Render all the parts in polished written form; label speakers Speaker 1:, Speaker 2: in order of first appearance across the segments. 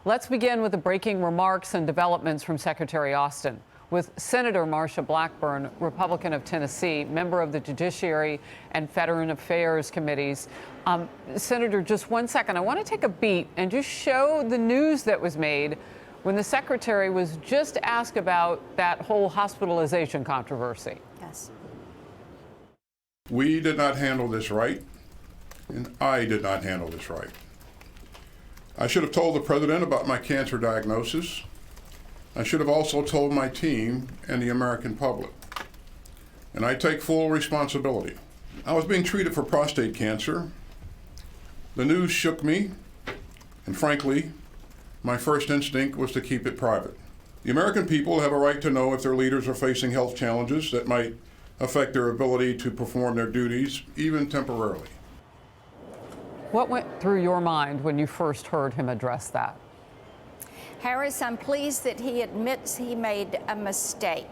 Speaker 1: Let's begin with the breaking remarks and developments from Secretary Austin. With Senator Marsha Blackburn, Republican of Tennessee, member of the Judiciary and Veteran Affairs Committees. Senator, just 1 second. I want to take a beat and just show the news that was made when the Secretary was just asked about that whole hospitalization controversy.
Speaker 2: Yes.
Speaker 3: We did not handle this right, and I did not handle this right. I should have told the president about my cancer diagnosis. I should have also told my team and the American public. And I take full responsibility. I was being treated for prostate cancer. The news shook me, and frankly, my first instinct was to keep it private. The American people have a right to know if their leaders are facing health challenges that might affect their ability to perform their duties, even temporarily.
Speaker 1: What went through your mind when you first heard him address that?
Speaker 2: Harris, I'm pleased that he admits he made a mistake.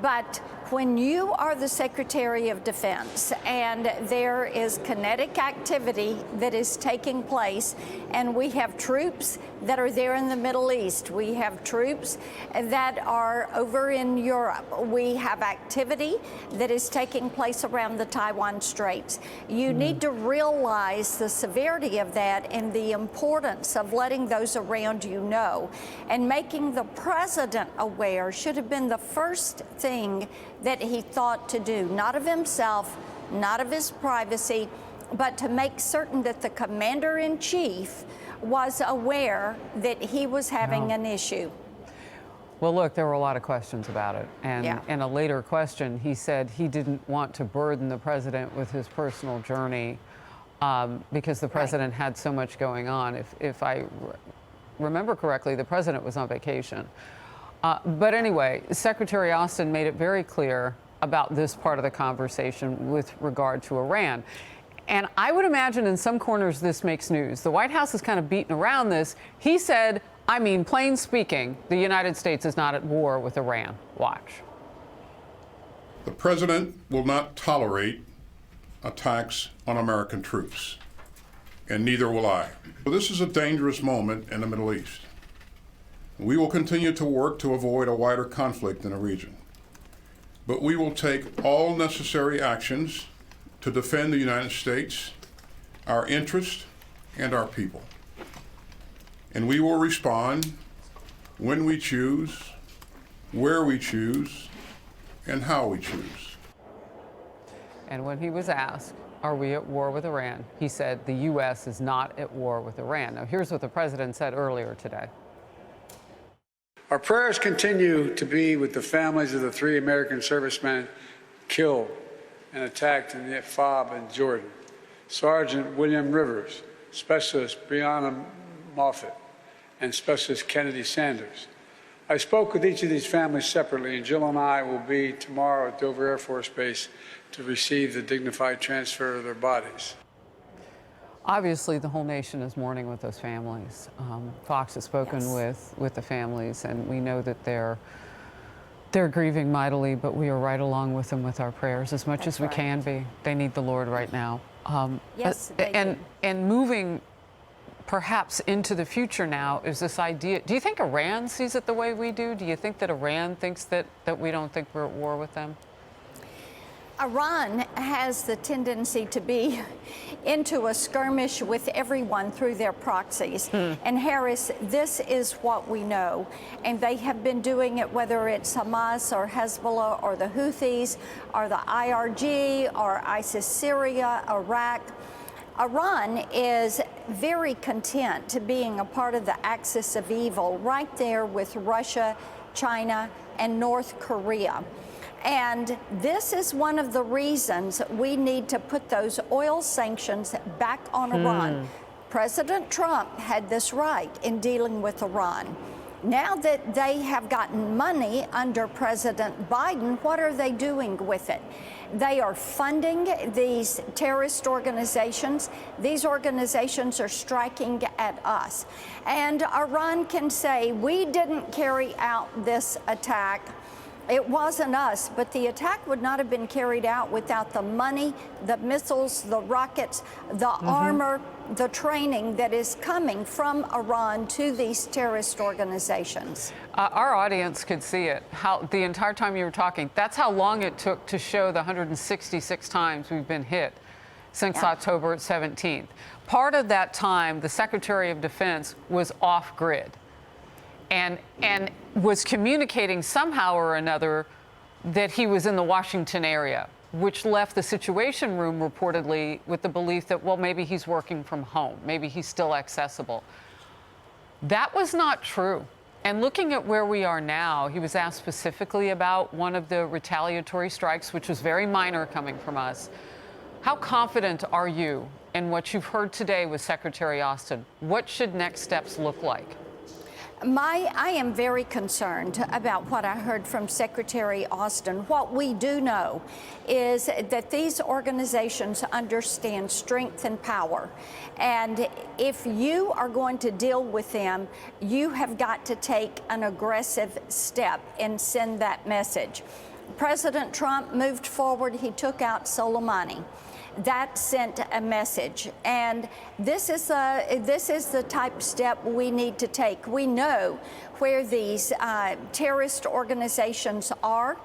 Speaker 2: But when you are the Secretary of Defense and there is kinetic activity that is taking place, and we have troops that are there in the Middle East, we have troops that are over in Europe, we have activity that is taking place around the Taiwan Straits. You need to realize the severity of that and the importance of letting those around you know. And making the president aware should have been the first thing that he thought to do, not of himself, not of his privacy, but to make certain that the commander-in-chief was aware that he was having an issue.
Speaker 1: Well, look, there were a lot of questions about it. And in a later question, he said he didn't want to burden the president with his personal journey because the president had so much going on. If I remember correctly, the president was on vacation. But anyway, Secretary Austin made it very clear about this part of the conversation with regard to Iran. And I would imagine in some corners this makes news. The White House is kind of beating around this. He said, I mean, plain speaking, the United States is not at war with Iran. Watch.
Speaker 3: The president will not tolerate attacks on American troops, and neither will I. This is a dangerous moment in the Middle East. We will continue to work to avoid a wider conflict in the region, but we will take all necessary actions to defend the United States, our interests, and our people. And we will respond when we choose, where we choose, and how we choose.
Speaker 1: And when he was asked, are we at war with Iran? He said the U.S. is not at war with Iran. Now, here's what the president said earlier today.
Speaker 4: Our prayers continue to be with the families of the 3 American servicemen killed and attacked in the FOB in Jordan. Sergeant William Rivers, Specialist Breonna Moffett, and Specialist Kennedy Sanders. I spoke with each of these families separately, and Jill and I will be tomorrow at Dover Air Force Base to receive the dignified transfer of their bodies.
Speaker 1: Obviously, the whole nation is mourning with those families. Fox has spoken with the families, and we know that they're grieving mightily, but we are right along with them with our prayers as much as we can be. They need the Lord right now.
Speaker 2: Yes, they do.
Speaker 1: And moving perhaps into the future now is this idea. Do you think Iran sees it the way we do? Do you think that Iran thinks that we don't think we're at war with them?
Speaker 2: Iran has the tendency to be into a skirmish with everyone through their proxies. And Harris, this is what we know. And they have been doing it, whether it's Hamas or Hezbollah or the Houthis or the IRG or ISIS Syria, Iraq. Iran is very content to being a part of the axis of evil right there with Russia, China, and North Korea. And this is one of the reasons we need to put those oil sanctions back on Iran. President Trump had this right in dealing with Iran. Now that they have gotten money under President Biden, what are they doing with it? They are funding these terrorist organizations. These organizations are striking at us. And Iran can say, we didn't carry out this attack. It wasn't us, but the attack would not have been carried out without the money, the missiles, the rockets, the armor, the training that is coming from Iran to these terrorist organizations.
Speaker 1: Our audience could see it. How the entire time you were talking, that's how long it took to show the 166 times we've been hit since October 17th. Part of that time, the Secretary of Defense was off grid and was communicating somehow or another that he was in the Washington area, which left the Situation Room reportedly with the belief that, well, maybe he's working from home, maybe he's still accessible. That was not true. And looking at where we are now, he was asked specifically about one of the retaliatory strikes, which was very minor coming from us. How confident are you in what you've heard today with Secretary Austin? What should next steps look like?
Speaker 2: I am very concerned about what I heard from Secretary Austin. What we do know is that these organizations understand strength and power. And if you are going to deal with them, you have got to take an aggressive step and send that message. President Trump moved forward. He took out Soleimani. That sent a message, and this is the type of step we need to take. We know where these terrorist organizations are.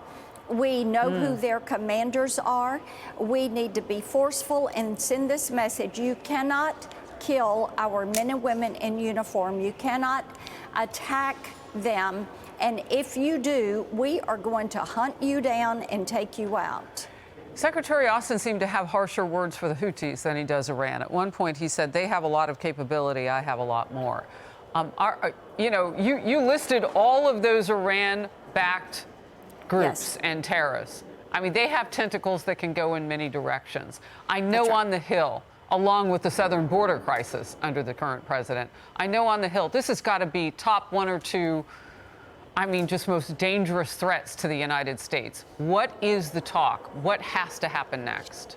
Speaker 2: We know who their commanders are. We need to be forceful and send this message. You cannot kill our men and women in uniform. You cannot attack them, and if you do, we are going to hunt you down and take you out.
Speaker 1: Secretary Austin seemed to have harsher words for the Houthis than he does Iran. At one point, he said, they have a lot of capability, I have a lot more. You listed all of those Iran-backed groups and terrorists. I mean, they have tentacles that can go in many directions. I know on the Hill, along with the southern border crisis under the current president, I know on the Hill, this has got to be top one or two, just most dangerous threats to the United States. What is the talk? What has to happen next?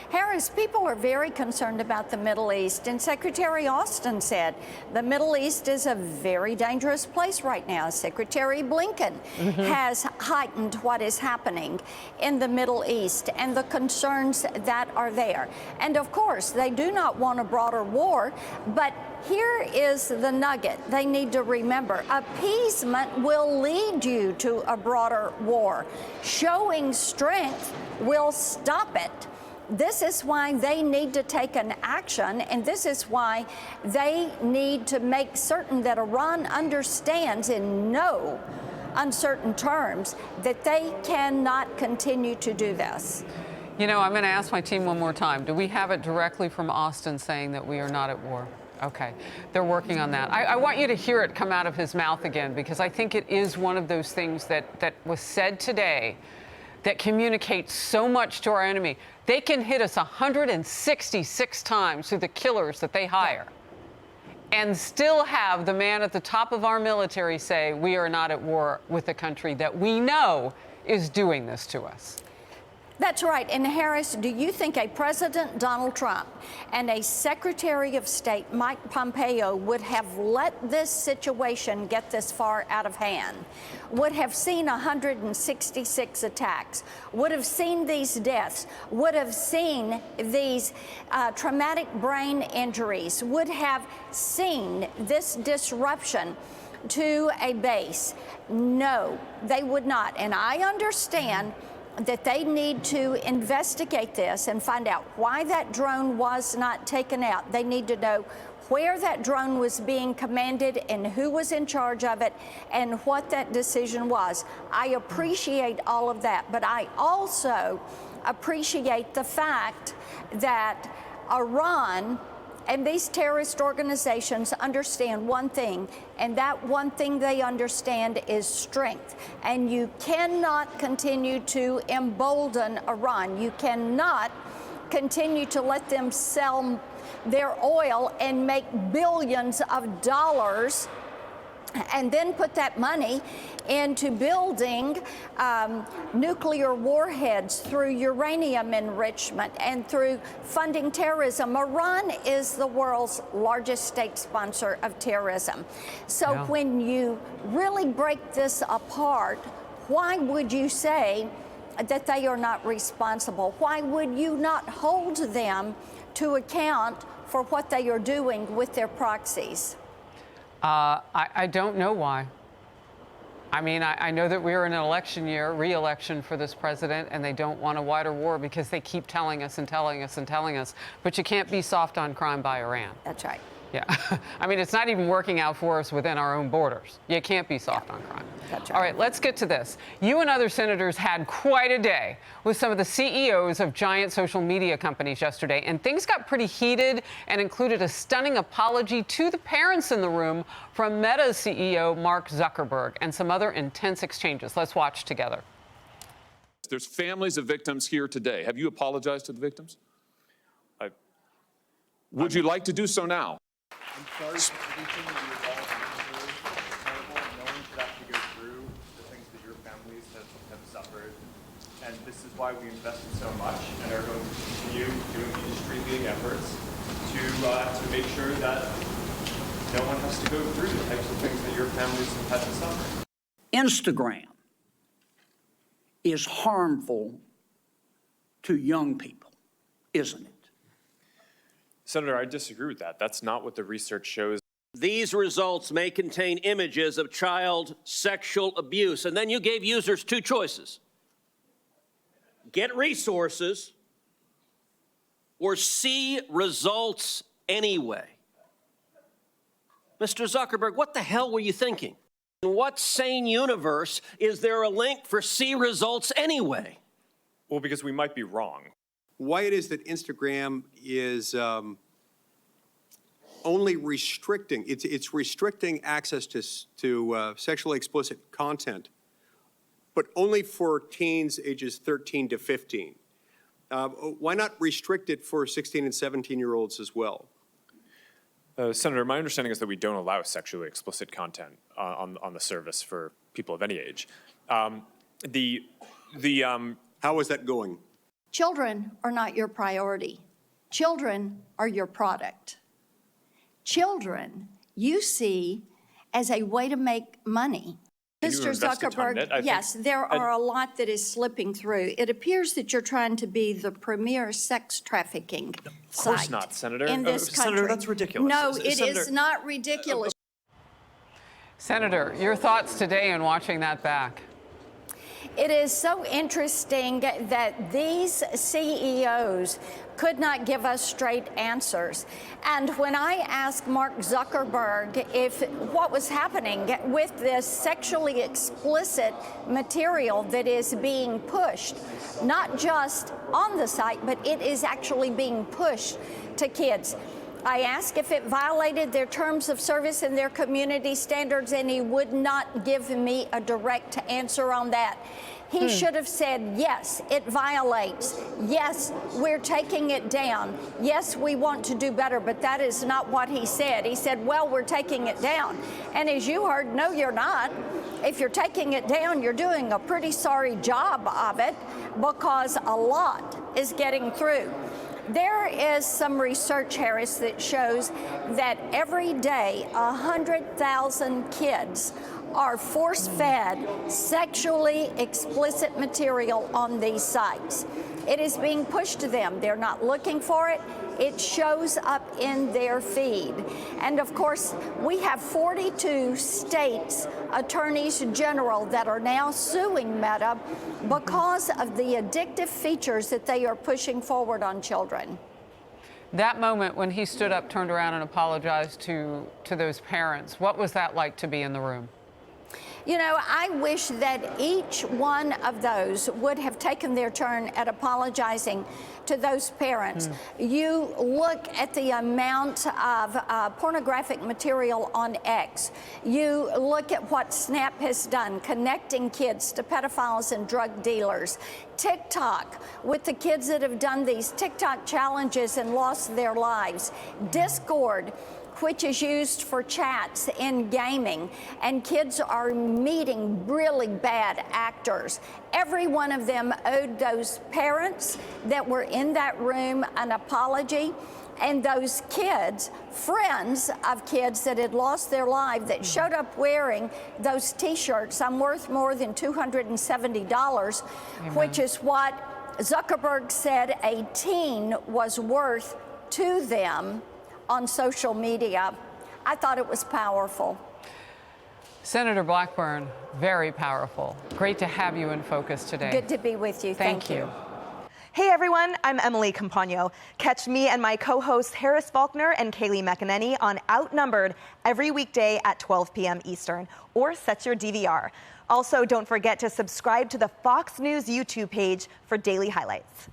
Speaker 2: Harris, people are very concerned about the Middle East, and Secretary Austin said the Middle East is a very dangerous place right now. Secretary Blinken has heightened what is happening in the Middle East and the concerns that are there. And of course, they do not want a broader war, but here is the nugget they need to remember. Appeasement will lead you to a broader war. Showing strength will stop it. This is why they need to take an action, and this is why they need to make certain that Iran understands in no uncertain terms that they cannot continue to do this.
Speaker 1: I'm going to ask my team one more time. Do we have it directly from Austin saying that we are not at war? Okay, they're working on that. I want you to hear it come out of his mouth again, because I think it is one of those things that was said today that communicates so much to our enemy. They can hit us 166 times through the killers that they hire and still have the man at the top of our military say we are not at war with a country that we know is doing this to us.
Speaker 2: That's right. And Harris, do you think a President Donald Trump and a Secretary of State Mike Pompeo would have let this situation get this far out of hand, would have seen 166 attacks, would have seen these deaths, would have seen these traumatic brain injuries, would have seen this disruption to a base? No, they would not. And I understand that they need to investigate this and find out why that drone was not taken out. They need to know where that drone was being commanded and who was in charge of it and what that decision was. I appreciate all of that, but I also appreciate the fact that Iran and these terrorist organizations understand one thing, and that one thing they understand is strength. And you cannot continue to embolden Iran. You cannot continue to let them sell their oil and make billions of dollars and then put that money into building nuclear warheads through uranium enrichment and through funding terrorism. Iran is the world's largest state sponsor of terrorism. So when you really break this apart, why would you say that they are not responsible? Why would you not hold them to account for what they are doing with their proxies?
Speaker 1: I don't know why. I mean, I know that we're in an election year, re-election for this president, and they don't want a wider war because they keep telling us and telling us and telling us, but you can't be soft on crime by Iran.
Speaker 2: That's right.
Speaker 1: Yeah. I mean, it's not even working out for us within our own borders. You can't be soft on crime.
Speaker 2: That's right.
Speaker 1: All right, let's get to this. You and other senators had quite a day with some of the CEOs of giant social media companies yesterday, and things got pretty heated and included a stunning apology to the parents in the room from Meta's CEO, Mark Zuckerberg, and some other intense exchanges. Let's watch together.
Speaker 5: There's families of victims here today. Have you apologized to the victims? Would you like to do so now?
Speaker 6: I'm sorry for everything that you all have been through. It's terrible. No one should have to go through the things that your families have suffered. And this is why we invested so much and are going to continue doing industry-leading efforts to make sure that no one has to go through the types of things that your families have had to suffer.
Speaker 7: Instagram is harmful to young people, isn't it?
Speaker 6: Senator, I disagree with that. That's not what the research shows.
Speaker 8: These results may contain images of child sexual abuse. And then you gave users two choices: get resources or see results anyway. Mr. Zuckerberg, what the hell were you thinking? In what sane universe is there a link for see results anyway?
Speaker 6: Well, because we might be wrong.
Speaker 9: Why it is that Instagram is only restricting, it's restricting access to sexually explicit content, but only for teens ages 13 to 15. Why not restrict it for 16 and 17-year-olds as well?
Speaker 6: Senator, my understanding is that we don't allow sexually explicit content on the service for people of any age. How
Speaker 9: is that going?
Speaker 2: Children are not your priority. Children are your product. Children you see as a way to make money. Mr. Zuckerberg, yes, there are a lot that is slipping through. It appears that you're trying to be the premier sex trafficking
Speaker 6: Of course not, Senator.
Speaker 2: in this country.
Speaker 6: Senator, that's ridiculous.
Speaker 2: No, it
Speaker 6: Senator,
Speaker 2: is not ridiculous.
Speaker 1: Senator, your thoughts today in watching that back?
Speaker 2: It is so interesting that these CEOs could not give us straight answers. And when I asked Mark Zuckerberg what was happening with this sexually explicit material that is being pushed, not just on the site, but it is actually being pushed to kids. I asked if it violated their terms of service and their community standards, and he would not give me a direct answer on that. He should have said, yes, it violates. Yes, we're taking it down. Yes, we want to do better, but that is not what he said. He said, well, we're taking it down. And as you heard, no, you're not. If you're taking it down, you're doing a pretty sorry job of it because a lot is getting through. There is some research, Harris, that shows that every day 100,000 kids are force-fed sexually explicit material on these sites. It is being pushed to them. They're not looking for it. It shows up in their feed. And of course, we have 42 states' attorneys general that are now suing Meta because of the addictive features that they are pushing forward on children.
Speaker 1: That moment when he stood up, turned around, and apologized to those parents, what was that like to be in the room?
Speaker 2: You know, I wish that each one of those would have taken their turn at apologizing to those parents. You look at the amount of pornographic material on X. You look at what Snap has done, connecting kids to pedophiles and drug dealers. TikTok, with the kids that have done these TikTok challenges and lost their lives. Discord, which is used for chats in gaming, and kids are meeting really bad actors. Every one of them owed those parents that were in that room an apology, and those kids, friends of kids that had lost their life, that showed up wearing those T-shirts, I'm worth more than $270, which is what Zuckerberg said a teen was worth to them. on social media. I thought it was powerful.
Speaker 1: Senator Blackburn, very powerful. Great to have you in focus today.
Speaker 2: Good to be with you. Thank you.
Speaker 10: Hey everyone, I'm Emily Campagno. Catch me and my co-hosts Harris Faulkner and Kaylee McEnany on Outnumbered every weekday at 12 p.m. Eastern, or set your DVR. Also, don't forget to subscribe to the Fox News YouTube page for daily highlights.